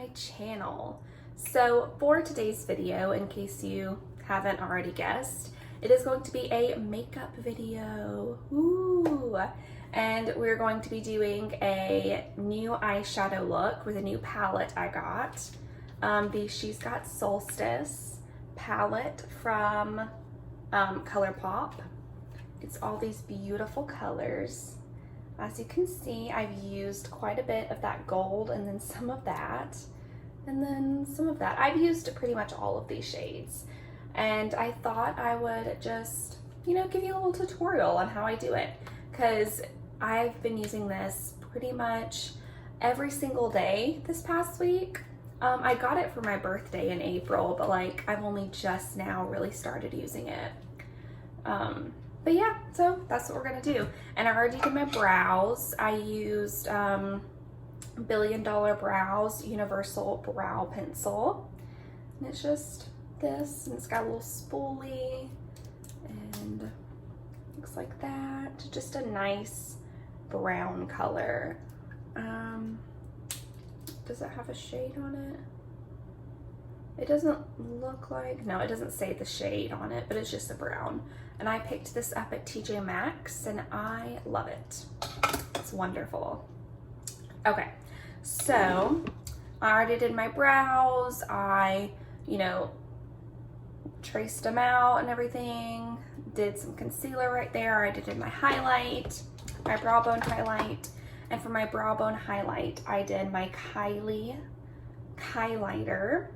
my channel. So for today's video, in case you haven't already guessed, it is going to be a makeup video. Ooh. And we're going to be doing a new eyeshadow look with a new palette I got. The She's Got Solstice palette from ColourPop. It's all these beautiful colors. As you can see, I've used quite a bit of that gold and then some of that, and then some of that. I've used pretty much all of these shades. And I thought I would just, give you a little tutorial on how I do it, because I've been using this pretty much every single day this past week. I got it for my birthday in April, but I've only just now really started using it. But yeah, so that's what we're gonna do. And I already did my brows. I used Billion Dollar Brows Universal Brow Pencil. And it's just this, and it's got a little spoolie, and looks like that. Just a nice brown color. Does it have a shade on it? It doesn't look like, no, it doesn't say the shade on it, but it's just a brown. And I picked this up at TJ Maxx and I love it. It's wonderful. Okay, so I already did my brows. I, traced them out and everything. Did some concealer right there. I did my highlight, my brow bone highlight. And for my brow bone highlight, I did my Kylie highlighter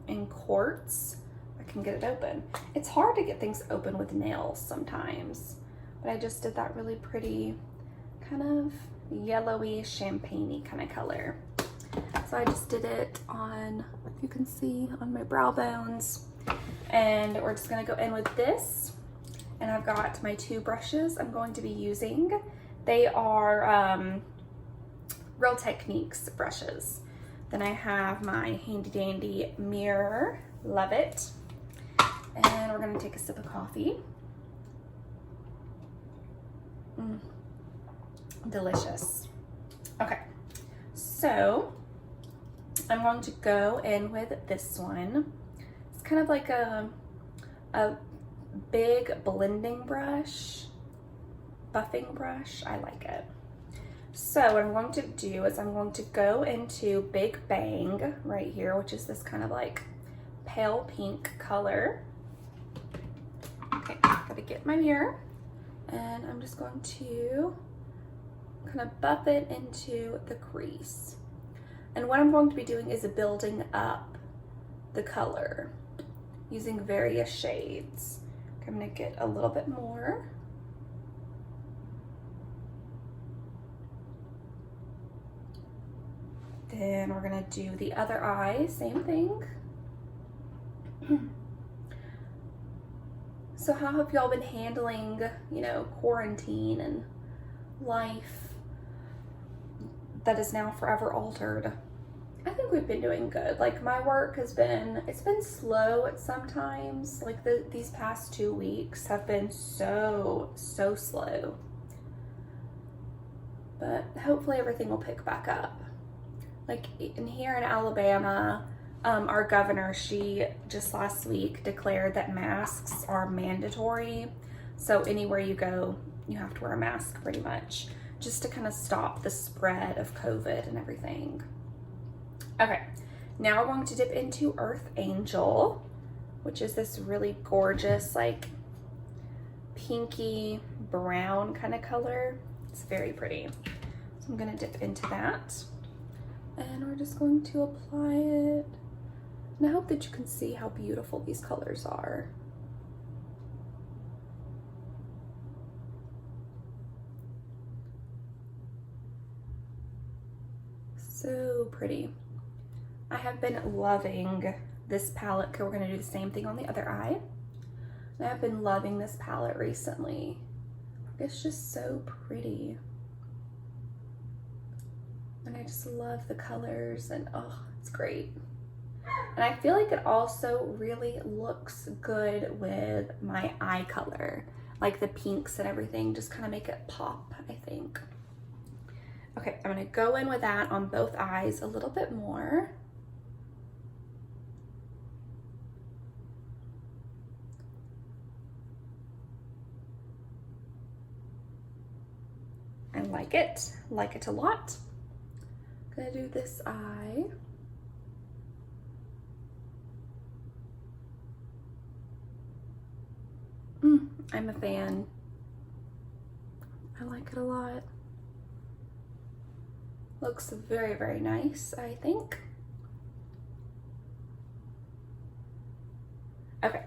in quartz. I can get it open. It's hard to get things open with nails sometimes, but I just did that really pretty kind of yellowy champagne-y kind of color. So I just did it on, if you can see, on my brow bones. And we're just gonna go in with this. And I've got my two brushes I'm going to be using. They are Real Techniques brushes. Then I have my handy dandy mirror, love it. And we're gonna take a sip of coffee. Delicious. Okay, so I'm going to go in with this one. It's kind of like a big blending brush, buffing brush. I like it. So what I'm going to do is I'm going to go into Big Bang right here, which is this kind of pale pink color. Okay, gotta get my mirror, and I'm just going to kind of buff it into the crease. And what I'm going to be doing is building up the color using various shades. I'm gonna get a little bit more. Then we're gonna do the other eye, same thing. So how have y'all been handling, quarantine and life that is now forever altered? I think we've been doing good. My work has been, it's been slow at sometimes. These past 2 weeks have been so slow. But hopefully everything will pick back up. Here in Alabama, our governor, she just last week declared that masks are mandatory. So anywhere you go, you have to wear a mask pretty much, just to kind of stop the spread of COVID and everything. Okay, now we're going to dip into Earth Angel, which is this really gorgeous, pinky brown kind of color. It's very pretty. So I'm gonna dip into that. And we're just going to apply it. And I hope that you can see how beautiful these colors are. So pretty. I have been loving this palette. Okay, we're gonna do the same thing on the other eye. And I've been loving this palette recently. It's just so pretty. And I just love the colors, and oh, it's great. And I feel like it also really looks good with my eye color. The pinks and everything just kind of make it pop, I think. Okay, I'm gonna go in with that on both eyes a little bit more. I like it a lot. I'm gonna do this eye. I'm a fan. I like it a lot. Looks very, very nice, I think. Okay,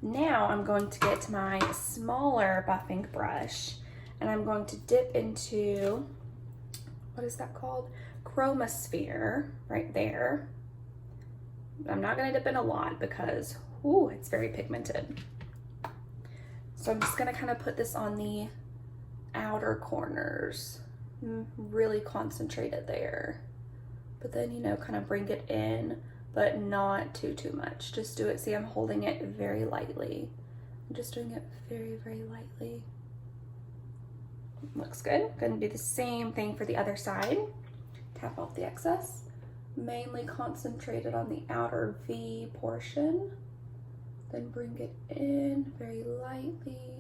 now I'm going to get my smaller buffing brush and I'm going to dip into, what is that called? Chromosphere, right there. I'm not gonna dip in a lot because, ooh, it's very pigmented. So I'm just gonna kind of put this on the outer corners, really concentrate it there. But then, you know, kind of bring it in, but not too much. Just do it, see, I'm holding it very lightly. I'm just doing it very, very lightly. Looks good. Gonna do the same thing for the other side. Tap off the excess. Mainly concentrated on the outer V portion. Then bring it in very lightly.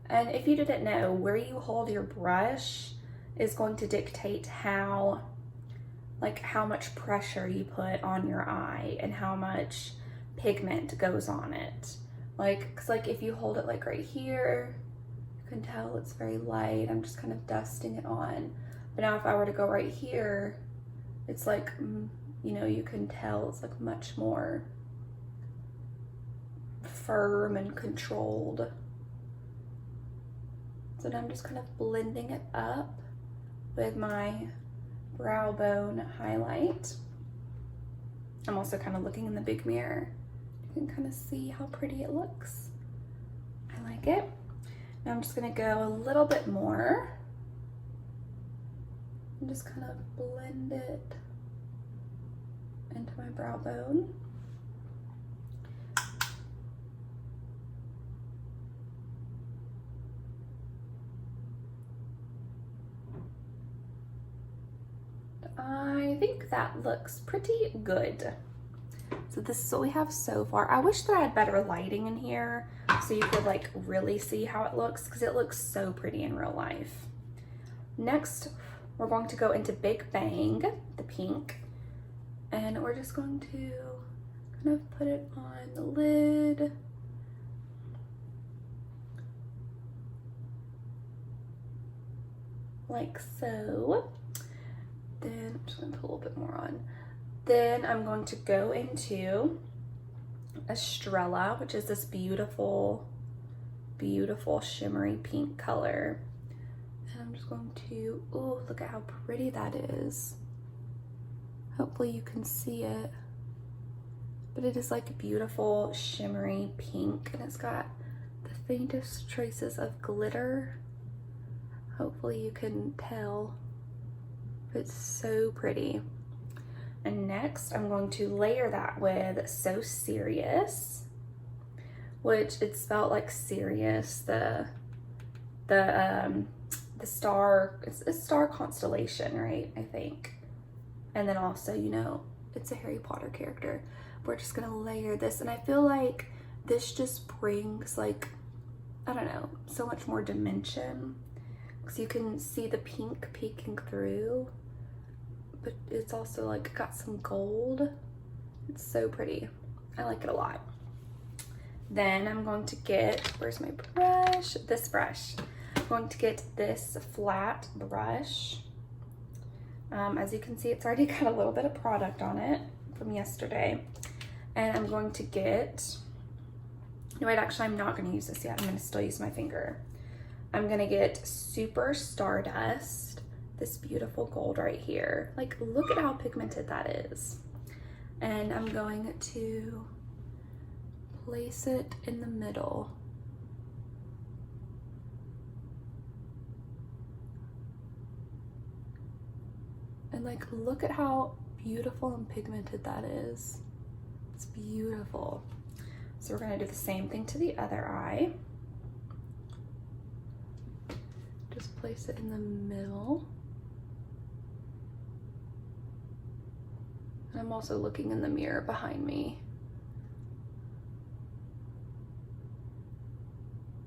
And if you didn't know, where you hold your brush is going to dictate how much pressure you put on your eye and how much pigment goes on it. Cause if you hold it like right here, you can tell it's very light. I'm just kind of dusting it on. But now if I were to go right here, it's like, you know, you can tell it's like much more firm and controlled. So now I'm just kind of blending it up with my brow bone highlight. I'm also kind of looking in the big mirror. You can kind of see how pretty it looks. I like it. Now I'm just gonna go a little bit more and just kind of blend it into my brow bone. I think that looks pretty good. So this is what we have so far. I wish that I had better lighting in here so you could like really see how it looks, because it looks so pretty in real life. Next, we're going to go into Big Bang, the pink, and we're just going to kind of put it on the lid. Like so. Then I'm just gonna put a little bit more on. Then I'm going to go into Estrella, which is this beautiful, beautiful shimmery pink color. And I'm just going to, oh, look at how pretty that is. Hopefully you can see it. But it is like a beautiful shimmery pink, and it's got the faintest traces of glitter. Hopefully you can tell. It's so pretty. And next I'm going to layer that with So Serious, which it's spelled like Sirius, the star, it's a star constellation, right? I think. And then also, you know, it's a Harry Potter character. We're just gonna layer this, and I feel like this just brings like, I don't know, so much more dimension, because you can see the pink peeking through, but it's also like got some gold. It's so pretty. I like it a lot. Then I'm going to get, where's my brush? This brush. I'm going to get this flat brush. As you can see, it's already got a little bit of product on it from yesterday. And I'm going to get, no wait, actually I'm not gonna use this yet. I'm gonna still use my finger. I'm gonna get Super Stardust, this beautiful gold right here. Like, look at how pigmented that is. And I'm going to place it in the middle. And like, look at how beautiful and pigmented that is. It's beautiful. So we're gonna do the same thing to the other eye. place it in the middle. And I'm also looking in the mirror behind me.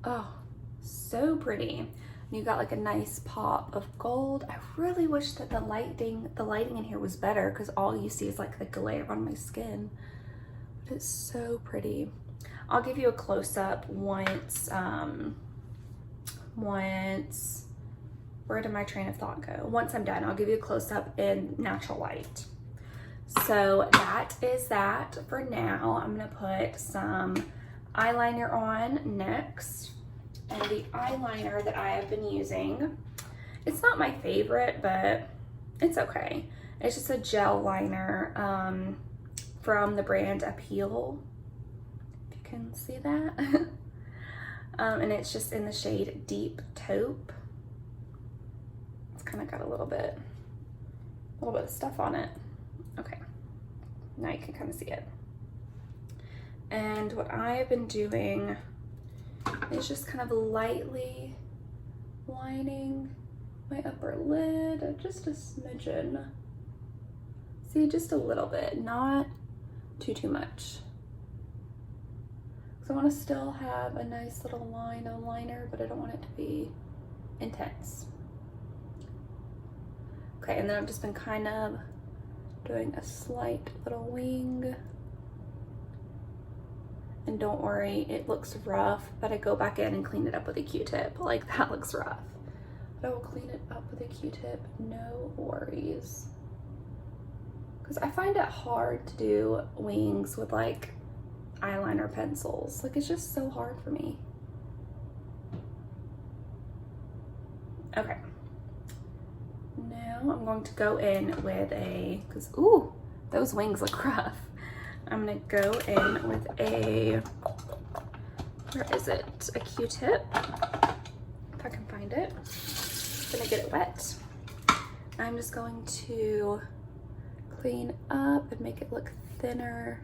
Oh, so pretty. And you got like a nice pop of gold. I really wish that the lighting in here was better, because all you see is like the glare on my skin. But it's so pretty. I'll give you a close-up once, where did my train of thought go? Once I'm done, I'll give you a close-up in natural light. So that is that for now. I'm gonna put some eyeliner on next. And the eyeliner that I have been using, it's not my favorite, but it's okay. It's just a gel liner from the brand Appeal, if you can see that. And it's just in the shade Deep Taupe. It's kind of got a little bit of stuff on it. Okay, now you can kind of see it. And what I have been doing is just kind of lightly lining my upper lid, just a smidgen. See, just a little bit, not too much. So I want to still have a nice little line on liner, but I don't want it to be intense. Okay, and then I've just been kind of doing a slight little wing. And don't worry, it looks rough, but I go back in and clean it up with a Q-tip. Like, that looks rough. But I will clean it up with a Q-tip, no worries. Because I find it hard to do wings with like eyeliner pencils. Like, it's just so hard for me. Okay. Now I'm going to go in with a, because ooh, those wings look rough. I'm gonna go in with a, where is it? A Q-tip, if I can find it. I'm gonna get it wet. I'm just going to clean up and make it look thinner,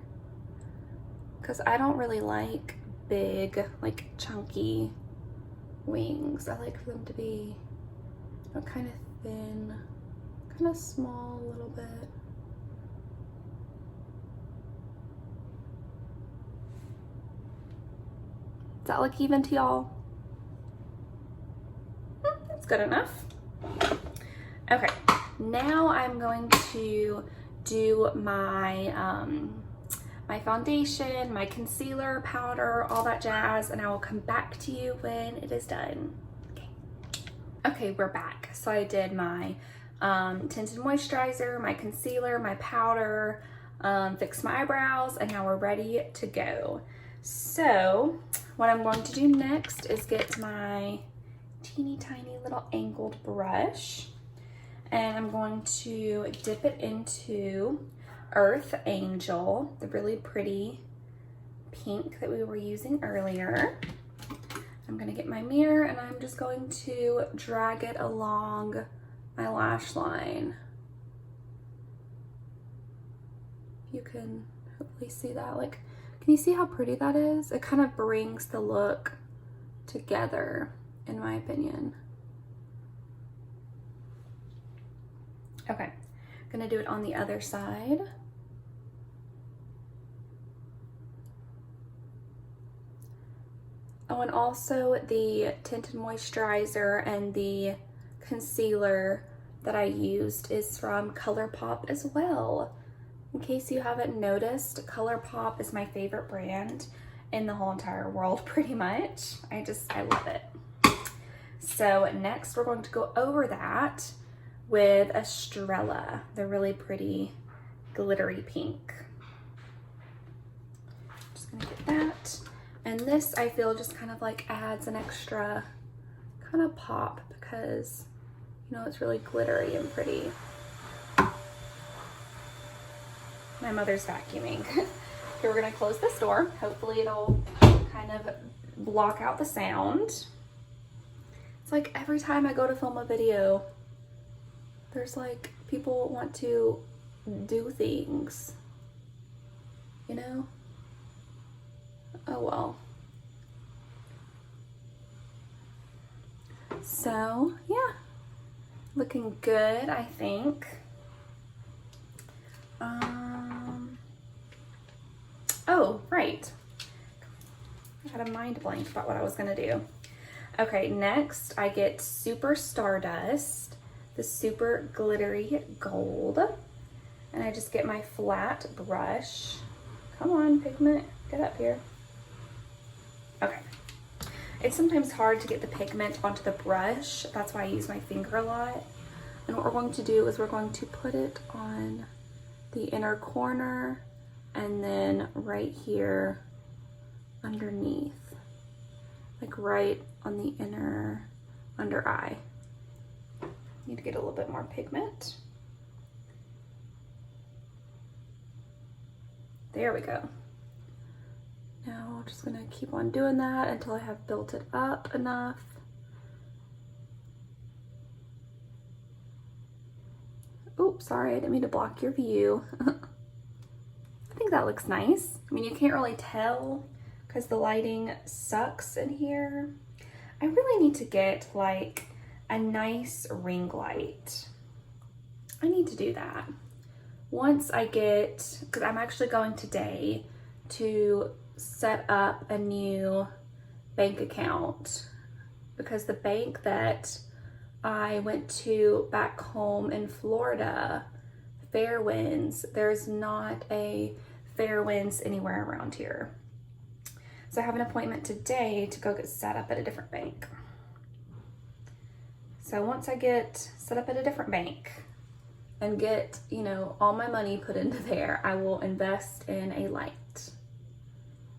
because I don't really like big, like chunky wings. I like for them to be, you know, kind of thin, kind of small a little bit. Does that look even to y'all? That's good enough. Okay, now I'm going to do my my foundation, my concealer, powder, all that jazz, and I will come back to you when it is done. Okay, we're back. So I did my tinted moisturizer, my concealer, my powder, fixed my eyebrows, and now we're ready to go. So what I'm going to do next is get my teeny tiny little angled brush, and I'm going to dip it into Earth Angel, the really pretty pink that we were using earlier. I'm gonna get my mirror and I'm just going to drag it along my lash line. You can hopefully see that. Like, can you see how pretty that is? It kind of brings the look together, in my opinion. Okay, I'm gonna do it on the other side. Oh, and also the tinted moisturizer and the concealer that I used is from ColourPop as well. In case you haven't noticed, ColourPop is my favorite brand in the whole entire world, pretty much. I love it. So next we're going to go over that with Estrella, the really pretty glittery pink. Just gonna get that. And this, I feel, just kind of like adds an extra kind of pop because, you know, it's really glittery and pretty. My mother's vacuuming. Okay, we're gonna close this door. Hopefully it'll kind of block out the sound. It's like every time I go to film a video, there's like people want to do things, you know? Oh well. So yeah, looking good, I think. Oh, right. I had a mind blank about what I was gonna do. Okay, next I get Super Stardust, the super glittery gold. And I just get my flat brush. Come on, pigment, get up here. Okay. It's sometimes hard to get the pigment onto the brush. That's why I use my finger a lot. And what we're going to do is we're going to put it on the inner corner and then right here underneath, like right on the inner under eye. Need to get a little bit more pigment. There we go. Now I'm just gonna keep on doing that until I have built it up enough. Oops, sorry, I didn't mean to block your view. I think that looks nice. I mean, you can't really tell because the lighting sucks in here. I really need to get like a nice ring light. I need to do that. Once I get, because I'm actually going today to set up a new bank account because the bank that I went to back home in Florida, Fairwinds, there's not a Fairwinds anywhere around here. So I have an appointment today to go get set up at a different bank. So once I get set up at a different bank and get, you know, all my money put into there, I will invest in a light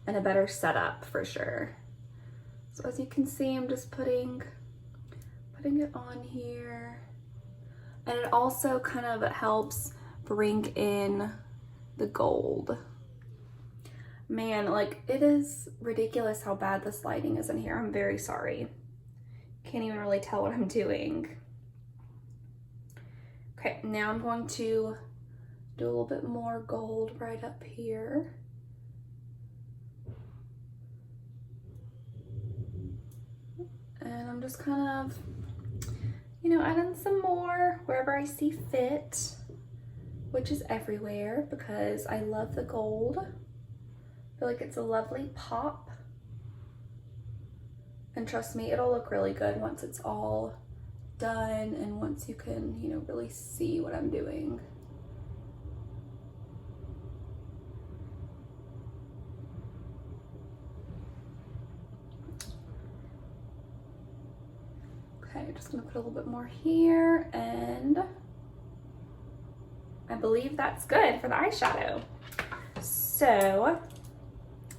and a better setup for sure. So as you can see, I'm just putting it on here. And it also kind of helps bring in the gold. Man, like, it is ridiculous how bad this lighting is in here. I'm very sorry. Can't even really tell what I'm doing. Okay, now I'm going to do a little bit more gold right up here. And I'm just kind of, you know, adding some more wherever I see fit, which is everywhere because I love the gold. I feel like it's a lovely pop. And trust me, it'll look really good once it's all done and once you can, you know, really see what I'm doing. Okay, just gonna put a little bit more here, and I believe that's good for the eyeshadow. So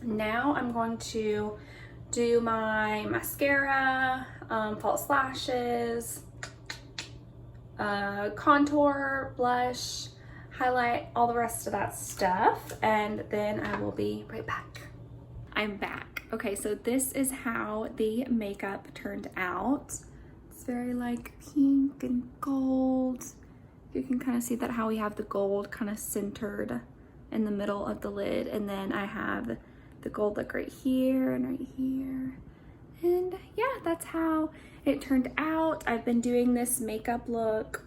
now I'm going to do my mascara, false lashes, contour, blush, highlight, all the rest of that stuff, and then I will be right back. I'm back. Okay, so this is how the makeup turned out. It's very like pink and gold. You can kind of see that how we have the gold kind of centered in the middle of the lid, and then I have the gold look right here and right here. And yeah, that's how it turned out. I've been doing this makeup look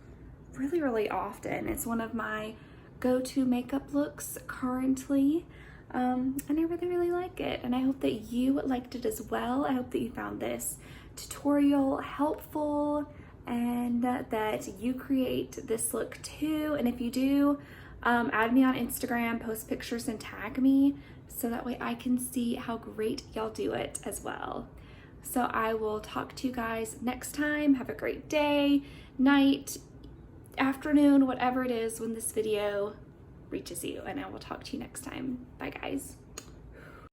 really often. It's one of my go-to makeup looks currently. And I really like it, and I hope that you liked it as well. I hope that you found this tutorial helpful and that you create this look too. And if you do, add me on Instagram, post pictures and tag me so that way I can see how great y'all do it as well. So I will talk to you guys next time. Have a great day, night, afternoon, whatever it is when this video reaches you, and I will talk to you next time. Bye guys.